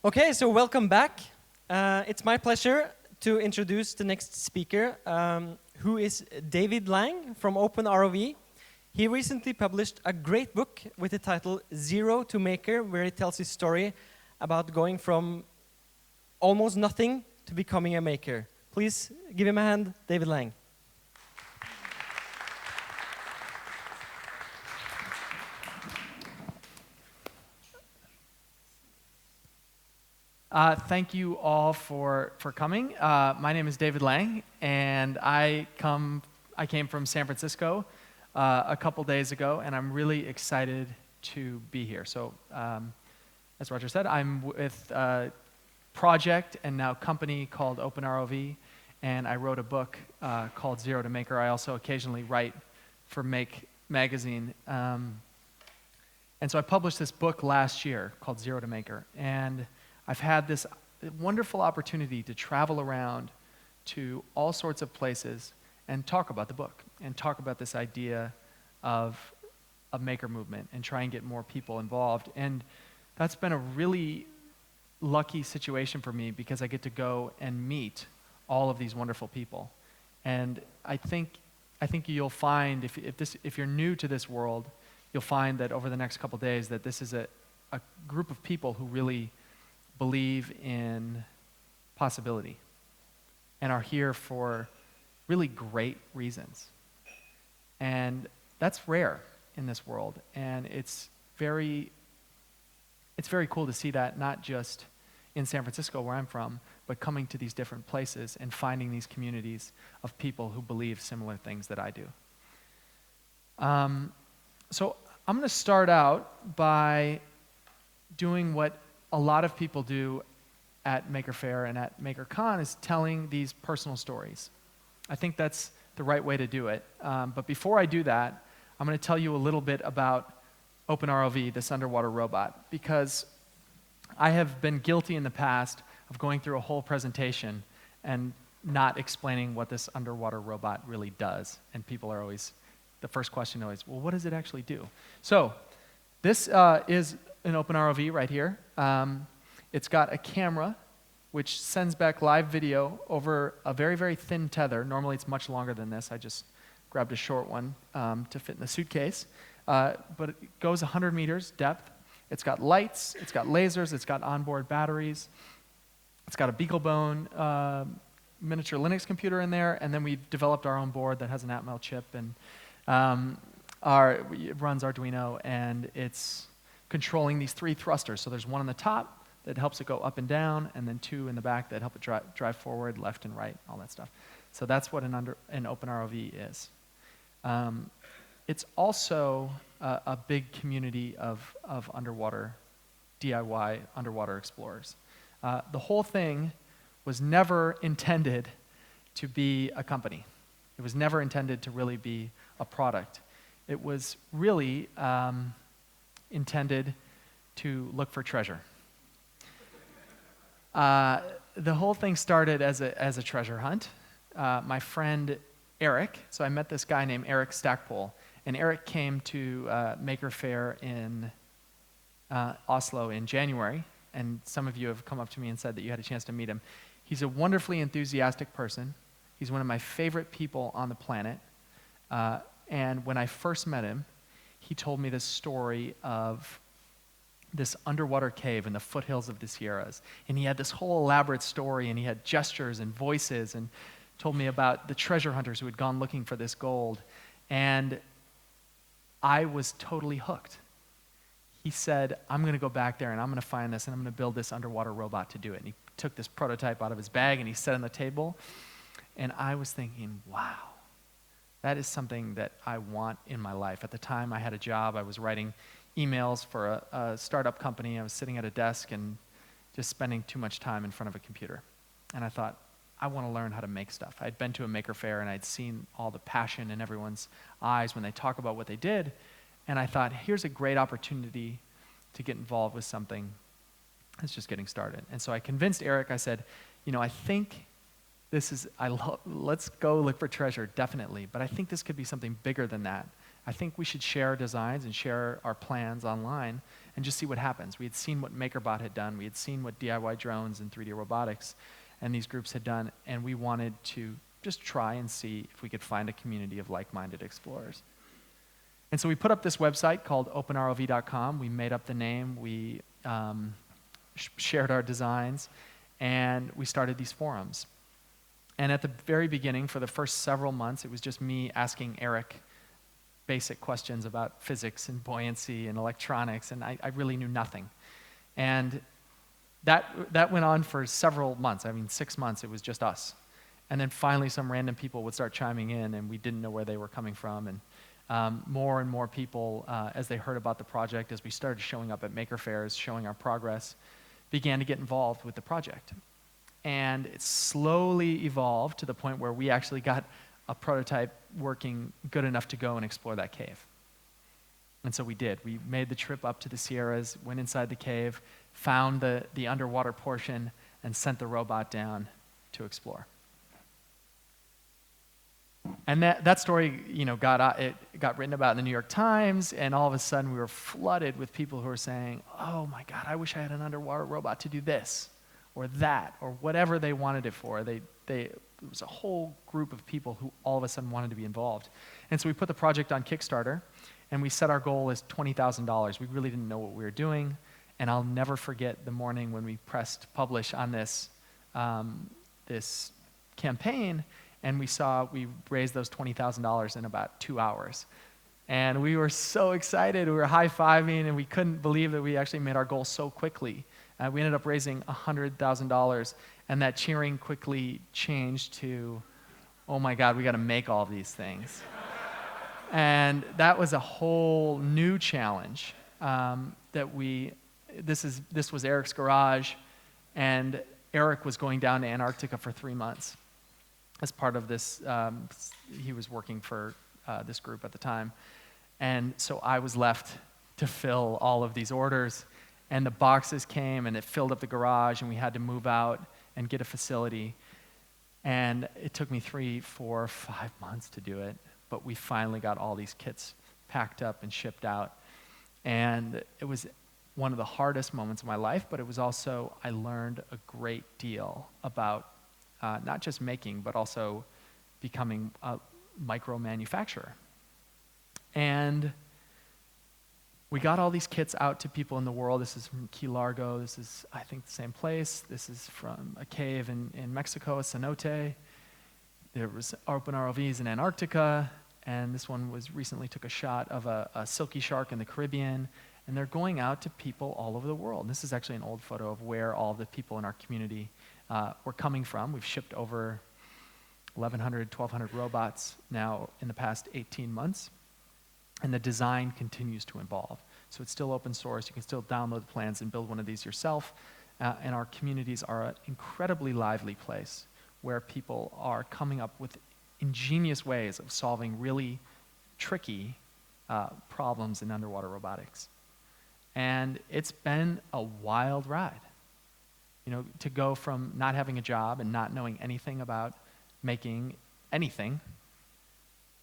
Okay, so welcome back. It's my pleasure to introduce the next speaker, who is David Lang from OpenROV. He recently published a great book with the title Zero to Maker, where he tells his story about going from almost nothing to becoming a maker. Please give him a hand, David Lang. Thank you all for coming. My name is David Lang, and I came from San Francisco a couple days ago, and I'm really excited to be here. So, as Roger said, I'm with a project and now company called OpenROV, and I wrote a book called Zero to Maker. I also occasionally write for Make magazine. And so I published this book last year called Zero to Maker, and I've had this wonderful opportunity to travel around to all sorts of places and talk about the book and talk about this idea of a maker movement and try and get more people involved. And that's been a really lucky situation for me because I get to go and meet all of these wonderful people. And I think you'll find, if you're new to this world, you'll find that over the next couple days that this is a group of people who really believe in possibility and are here for really great reasons. And that's rare in this world, and it's very cool to see that, not just in San Francisco where I'm from, but coming to these different places and finding these communities of people who believe similar things that I do. So I'm going to start out by doing what a lot of people do at Maker Faire and at Makercon, is telling these personal stories. I think that's the right way to do it. But before I do that, I'm going to tell you a little bit about OpenROV, this underwater robot, because I have been guilty in the past of going through a whole presentation and not explaining what this underwater robot really does. And people are always, the first question always, well, what does it actually do? So this is an OpenROV right here. It's got a camera which sends back live video over a very, very thin tether. Normally it's much longer than this. I just grabbed a short one to fit in the suitcase. But it goes 100 meters depth. It's got lights, it's got lasers, it's got onboard batteries. It's got a BeagleBone miniature Linux computer in there, and then we've developed our own board that has an Atmel chip, and it runs Arduino, and it's controlling these 3 thrusters. So there's one on the top that helps it go up and down, and then 2 in the back that help it drive forward, left and right, all that stuff. So that's what an OpenROV is. It's also a big community of underwater, DIY underwater explorers. The whole thing was never intended to be a company. It was never intended to really be a product. It was really intended to look for treasure. The whole thing started as a treasure hunt. My friend Eric, so I met this guy named Eric Stackpole, and Eric came to Maker Faire in Oslo in January, and some of you have come up to me and said that you had a chance to meet him. He's a wonderfully enthusiastic person. He's one of my favorite people on the planet. And when I first met him, he told me this story of this underwater cave in the foothills of the Sierras. And he had this whole elaborate story, and he had gestures and voices, and told me about the treasure hunters who had gone looking for this gold. And I was totally hooked. He said, I'm going to go back there, and I'm going to find this, and I'm going to build this underwater robot to do it. And he took this prototype out of his bag, and he set it on the table. And I was thinking, wow. That is something that I want in my life. At the time, I had a job. I was writing emails for a startup company. I was sitting at a desk and just spending too much time in front of a computer. And I thought, I want to learn how to make stuff. I'd been to a Maker Faire, and I'd seen all the passion in everyone's eyes when they talk about what they did. And I thought, here's a great opportunity to get involved with something that's just getting started. And so I convinced Eric. I said, I think this is, let's go look for treasure, definitely. But I think this could be something bigger than that. I think we should share our designs and share our plans online and just see what happens. We had seen what MakerBot had done. We had seen what DIY drones and 3D robotics and these groups had done, and we wanted to just try and see if we could find a community of like-minded explorers. And so we put up this website called OpenROVcom. We made up the name. We shared our designs, and we started these forums. And at the very beginning, for the first several months, it was just me asking Eric basic questions about physics and buoyancy and electronics, and I really knew nothing. And that went on for several months. I mean, 6 months, it was just us. And then finally, some random people would start chiming in, and we didn't know where they were coming from. And more and more people, as they heard about the project, as we started showing up at maker fairs, showing our progress, began to get involved with the project. And it slowly evolved to the point where we actually got a prototype working good enough to go and explore that cave. And so we did. We made the trip up to the Sierras, went inside the cave, found the underwater portion, and sent the robot down to explore. And that story, got written about in the New York Times, and all of a sudden we were flooded with people who were saying, "Oh my God, I wish I had an underwater robot to do this, or that, or whatever they wanted it for." There was a whole group of people who all of a sudden wanted to be involved. And so we put the project on Kickstarter, and we set our goal as $20,000. We really didn't know what we were doing, and I'll never forget the morning when we pressed publish on this campaign, and we raised those $20,000 in about 2 hours. And we were so excited. We were high-fiving, and we couldn't believe that we actually made our goal so quickly. We ended up raising $100,000, and that cheering quickly changed to, "Oh my God, we got to make all these things." And that was a whole new challenge this was Eric's garage, and Eric was going down to Antarctica for 3 months as part of this. He was working for this group at the time. And so I was left to fill all of these orders, and the boxes came, and it filled up the garage, and we had to move out and get a facility. And it took me 3, 4, 5 months to do it, but we finally got all these kits packed up and shipped out. And it was one of the hardest moments of my life, but it was also, I learned a great deal about not just making, but also becoming a micro manufacturer. And we got all these kits out to people in the world. This is from Key Largo. This is, I think, the same place. This is from a cave in Mexico, a cenote. There was OpenROVs in Antarctica, and this one recently took a shot of a silky shark in the Caribbean. And they're going out to people all over the world. This is actually an old photo of where all the people in our community were coming from. We've shipped over 1,100, 1,200 robots now in the past 18 months. And the design continues to evolve. So it's still open source. You can still download the plans and build one of these yourself. And our communities are an incredibly lively place where people are coming up with ingenious ways of solving really tricky problems in underwater robotics. And it's been a wild ride. To go from not having a job and not knowing anything about making anything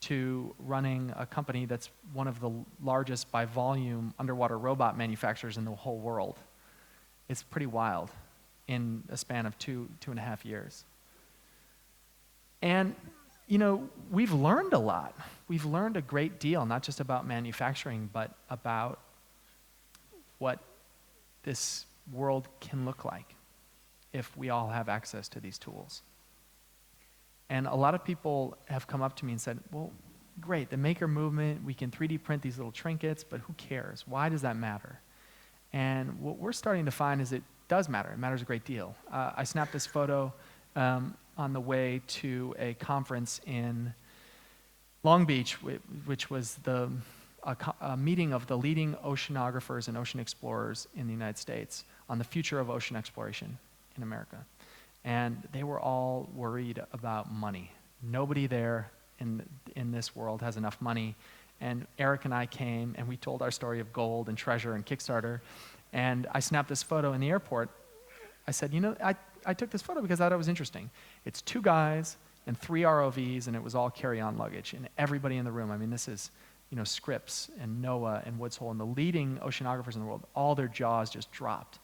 to running a company that's one of the largest by volume underwater robot manufacturers in the whole world. It's pretty wild in a span of 2.5 years. And, we've learned a lot. We've learned a great deal, not just about manufacturing, but about what this world can look like if we all have access to these tools. And a lot of people have come up to me and said, "Well, great, the maker movement, we can 3D print these little trinkets, but who cares? Why does that matter?" And what we're starting to find is it does matter. It matters a great deal. I snapped this photo on the way to a conference in Long Beach, which was a meeting of the leading oceanographers and ocean explorers in the United States on the future of ocean exploration in America. And they were all worried about money. Nobody there in this world has enough money. And Eric and I came, and we told our story of gold and treasure and Kickstarter. And I snapped this photo in the airport. I said, I took this photo because I thought it was interesting. It's 2 guys and 3 ROVs, and it was all carry-on luggage. And everybody in the room, this is Scripps and NOAA and Woods Hole and the leading oceanographers in the world, all their jaws just dropped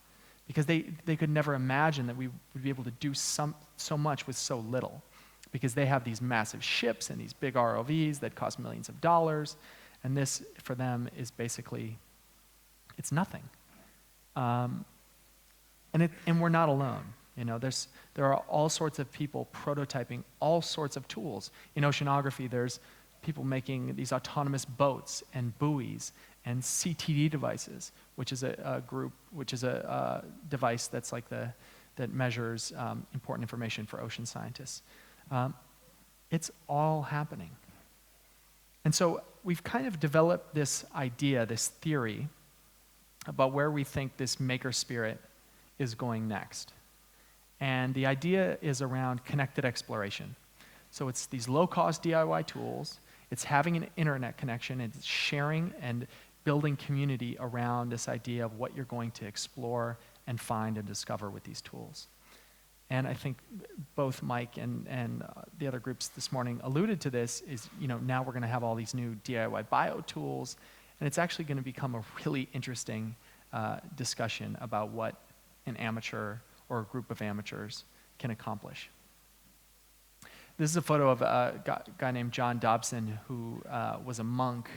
because they could never imagine that we would be able to do so much with so little, because they have these massive ships and these big ROVs that cost millions of dollars, and this for them is basically, it's nothing. And we're not alone. There are all sorts of people prototyping all sorts of tools. In oceanography, there's people making these autonomous boats and buoys and CTD devices, which is a device that's like that measures important information for ocean scientists. It's all happening. And so we've kind of developed this idea, this theory, about where we think this maker spirit is going next. And the idea is around connected exploration. So it's these low-cost DIY tools, it's having an internet connection, and it's sharing and building community around this idea of what you're going to explore and find and discover with these tools. And I think both Mike and the other groups this morning alluded to this, is now we're going to have all these new DIY bio tools, and it's actually going to become a really interesting discussion about what an amateur or a group of amateurs can accomplish. This is a photo of a guy named John Dobson, who was a monk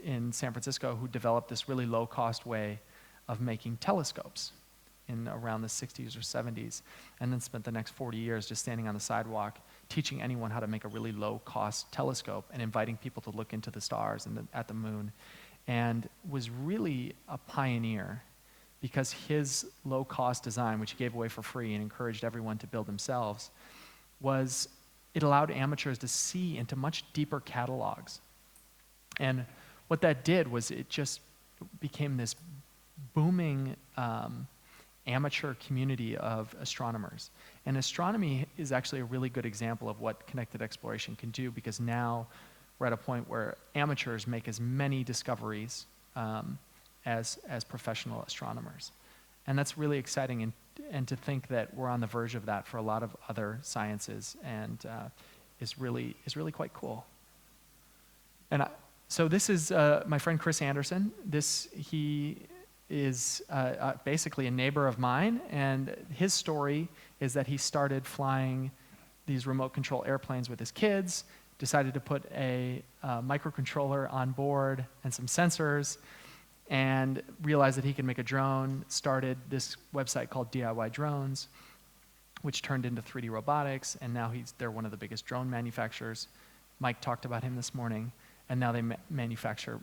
in San Francisco who developed this really low-cost way of making telescopes in around the 60s or 70s, and then spent the next 40 years just standing on the sidewalk teaching anyone how to make a really low-cost telescope and inviting people to look into the stars and at the moon, and was really a pioneer because his low-cost design, which he gave away for free and encouraged everyone to build themselves, it allowed amateurs to see into much deeper catalogs. And what that did was it just became this booming amateur community of astronomers. And astronomy is actually a really good example of what connected exploration can do, because now we're at a point where amateurs make as many discoveries as professional astronomers. And that's really exciting, and to think that we're on the verge of that for a lot of other sciences, and is really quite cool. And so this is my friend Chris Anderson. He is basically a neighbor of mine, and his story is that he started flying these remote control airplanes with his kids, decided to put a microcontroller on board and some sensors, and realized that he could make a drone, started this website called DIY Drones, which turned into 3D robotics, and now they're one of the biggest drone manufacturers. Mike talked about him this morning, and now they manufacture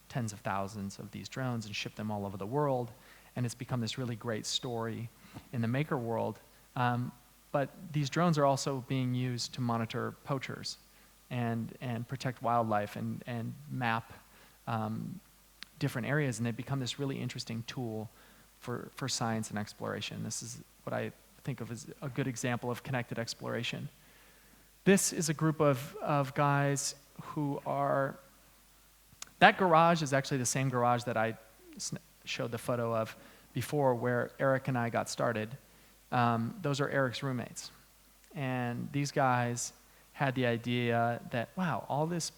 tens of thousands of these drones and ship them all over the world, and it's become this really great story in the maker world. But these drones are also being used to monitor poachers and protect wildlife and map different areas, and they've become this really interesting tool for science and exploration. This is what I think of as a good example of connected exploration. This is a group of guys who that garage is actually the same garage that I showed the photo of before, where Eric and I got started. Those are Eric's roommates. And these guys had the idea that, wow, all this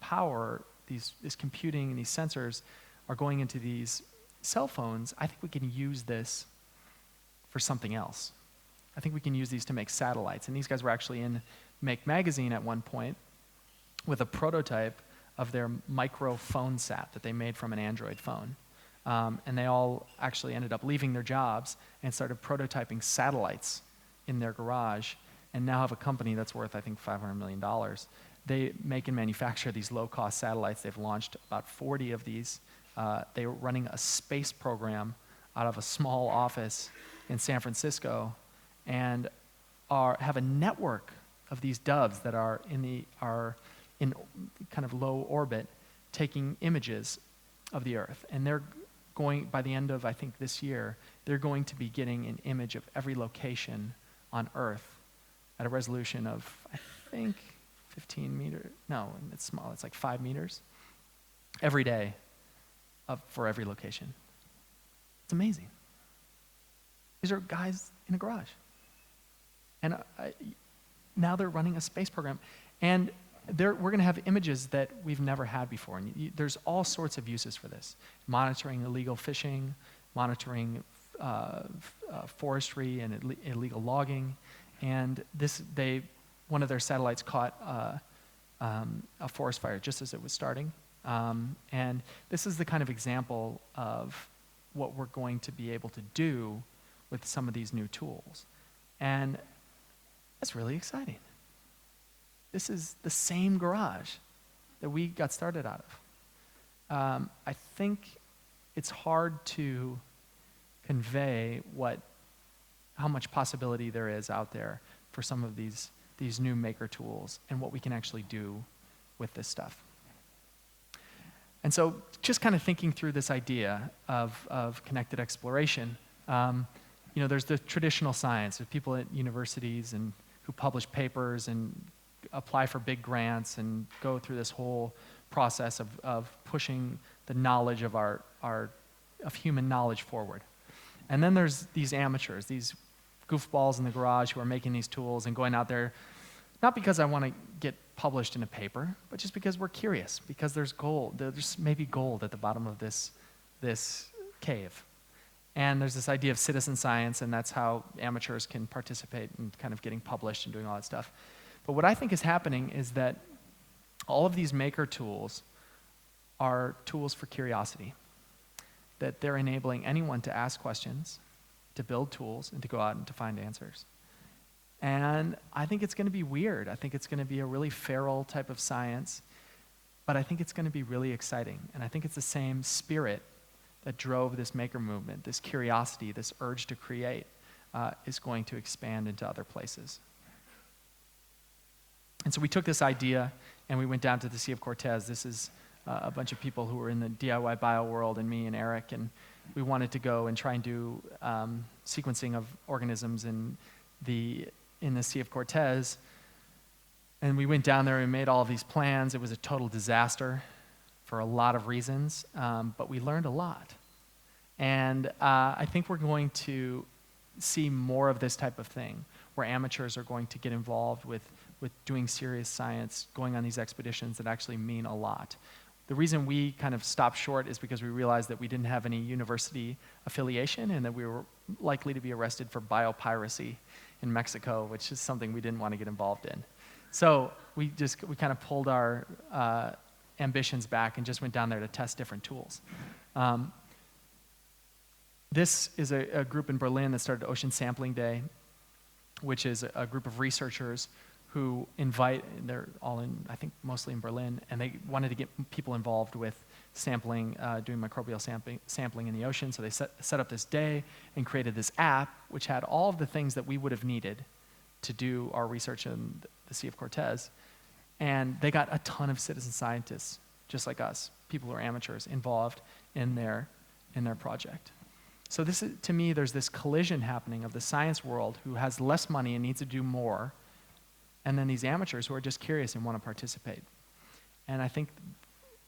power, this computing and these sensors are going into these cell phones. I think we can use this for something else. I think we can use these to make satellites. And these guys were actually in Make magazine at one point with a prototype of their micro phone sat that they made from an Android phone. And they all actually ended up leaving their jobs and started prototyping satellites in their garage, and now have a company that's worth, I think, $500 million. They make and manufacture these low-cost satellites. They've launched about 40 of these. They were running a space program out of a small office in San Francisco, and have a network of these doves that are in kind of low orbit, taking images of the Earth. And they're going, by the end of, I think, this year, they're going to be getting an image of every location on Earth at a resolution of, I think, 15 meters. No, it's small. It's like 5 meters every day for every location. It's amazing. These are guys in a garage. And now they're running a space program. And we're going to have images that we've never had before. And there's all sorts of uses for this. Monitoring illegal fishing, monitoring forestry and illegal logging. And one of their satellites caught a forest fire just as it was starting. And this is the kind of example of what we're going to be able to do with some of these new tools. And that's really exciting. This is the same garage that we got started out of. I think it's hard to convey how much possibility there is out there for some of these new maker tools and what we can actually do with this stuff. And so just kind of thinking through this idea of connected exploration, there's the traditional science. There's people at universities and who publish papers and apply for big grants and go through this whole process of pushing the knowledge of human knowledge forward. And then there's these amateurs, these goofballs in the garage who are making these tools and going out there, not because I want to get published in a paper, but just because we're curious, because there's gold. There's maybe gold at the bottom of this cave. And there's this idea of citizen science, and that's how amateurs can participate in kind of getting published and doing all that stuff. But what I think is happening is that all of these maker tools are tools for curiosity, that they're enabling anyone to ask questions, to build tools, and to go out and to find answers. And I think it's going to be weird. I think it's going to be a really feral type of science, but I think it's going to be really exciting. And I think it's the same spirit that drove this maker movement, this curiosity, this urge to create, is going to expand into other places. And so we took this idea and we went down to the Sea of Cortez. This is a bunch of people who were in the DIY Bioworld, and me and Eric, and we wanted to go and try and do sequencing of organisms in the Sea of Cortez. And we went down there and made all of these plans. It was a total disaster for a lot of reasons, but we learned a lot. And I think we're going to see more of this type of thing, where amateurs are going to get involved with doing serious science, going on these expeditions that actually mean a lot. The reason we kind of stopped short is because we realized that we didn't have any university affiliation and that we were likely to be arrested for biopiracy in Mexico, which is something we didn't want to get involved in. So we kind of pulled our ambitions back and just went down there to test different tools. This is a group in Berlin that started Ocean Sampling Day, which is a group of researchers who they're all in, I think, mostly in Berlin, and they wanted to get people involved with sampling, doing microbial sampling in the ocean. So they set up this day and created this app, which had all of the things that we would have needed to do our research in the Sea of Cortez. And they got a ton of citizen scientists, just like us, people who are amateurs, involved in their project. So to me, there's this collision happening of the science world who has less money and needs to do more, and then these amateurs who are just curious and want to participate. And I think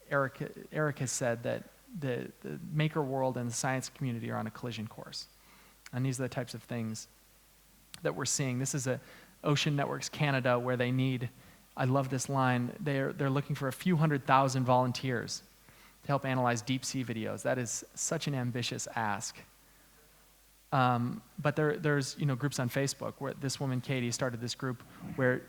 Eric has said that the maker world and the science community are on a collision course. And these are the types of things that we're seeing. This is Ocean Networks Canada, where they need, I love this line, they're looking for a few 100,000 volunteers to help analyze deep sea videos. That is such an ambitious ask. But there's groups on Facebook where this woman, Katie, started this group where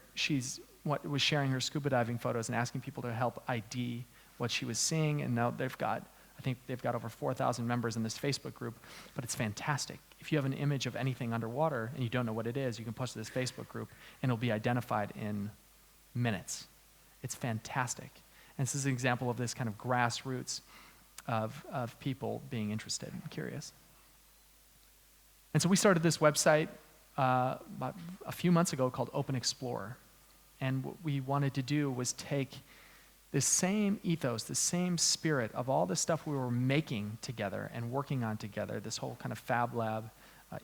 was sharing her scuba diving photos and asking people to help ID what she was seeing. And now I think they've got over 4,000 members in this Facebook group, but it's fantastic. If you have an image of anything underwater and you don't know what it is, you can post to this Facebook group and it'll be identified in minutes. It's fantastic. And this is an example of this kind of grassroots of people being interested and curious. And so we started this website about a few months ago called OpenExplorer. And what we wanted to do was take this same ethos, the same spirit of all the stuff we were making together and working on together, this whole kind of Fab Lab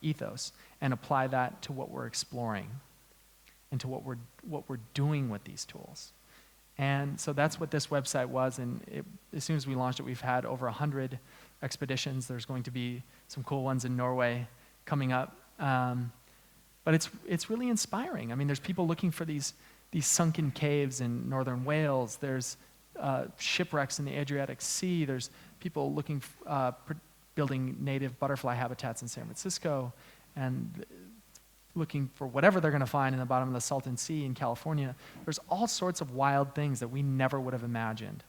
ethos, and apply that to what we're exploring and to what we're doing with these tools. And so that's what this website was. And as soon as we launched it, we've had over 100 expeditions. There's going to be some cool ones in Norway coming up. But it's really inspiring. I mean, there's people looking for these these sunken caves in northern Wales. There's shipwrecks in the Adriatic Sea. There's people looking, building native butterfly habitats in San Francisco, and looking for whatever they're going to find in the bottom of the Salton Sea in California. There's all sorts of wild things that we never would have imagined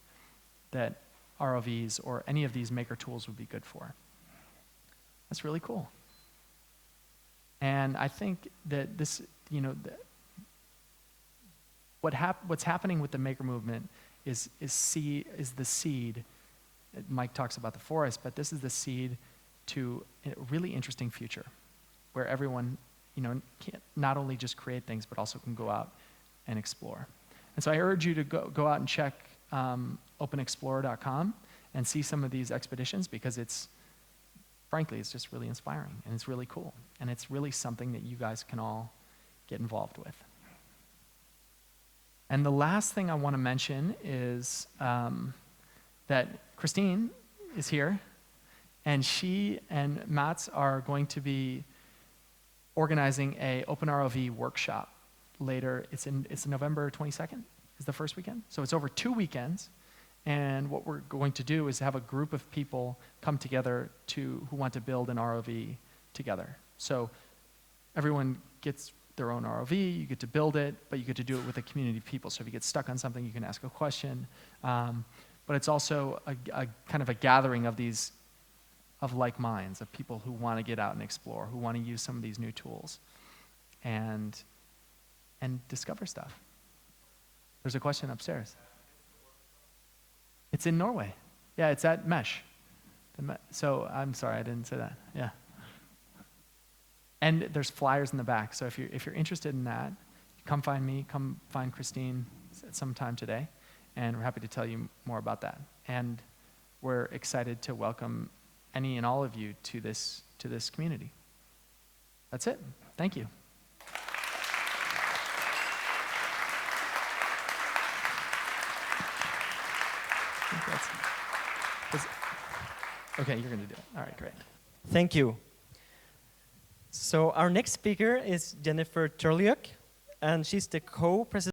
that ROVs or any of these maker tools would be good for. That's really cool. And I think that this, you know, what's happening with the maker movement is the seed. Mike talks about the forest, but this is the seed to a really interesting future where everyone, you know, can not only just create things, but also can go out and explore. And so I urge you to go out and check OpenExplorer.com and see some of these expeditions, because frankly, it's just really inspiring, and it's really cool, and it's really something that you guys can all get involved with. And the last thing I want to mention is that Christine is here, and she and Mats are going to be organizing a OpenROV workshop later. It's November 22nd is the first weekend. So it's over 2 weekends. And what we're going to do is have a group of people come together who want to build an ROV together. So everyone gets their own ROV, you get to build it, but you get to do it with a community of people. So if you get stuck on something, you can ask a question. But it's also a kind of a gathering of like minds, of people who want to get out and explore, who want to use some of these new tools and discover stuff. There's a question upstairs. It's in Norway. Yeah, it's at Mesh. So I'm sorry, I didn't say that. Yeah. And there's flyers in the back. So if you're interested in that, come find me, come find Christine at some time today, and we're happy to tell you more about that. And we're excited to welcome any and all of you to this community. That's it. Thank you. Okay, you're going to do it. All right, great. Thank you. So our next speaker is Jennifer Turliuk, and she's the co-president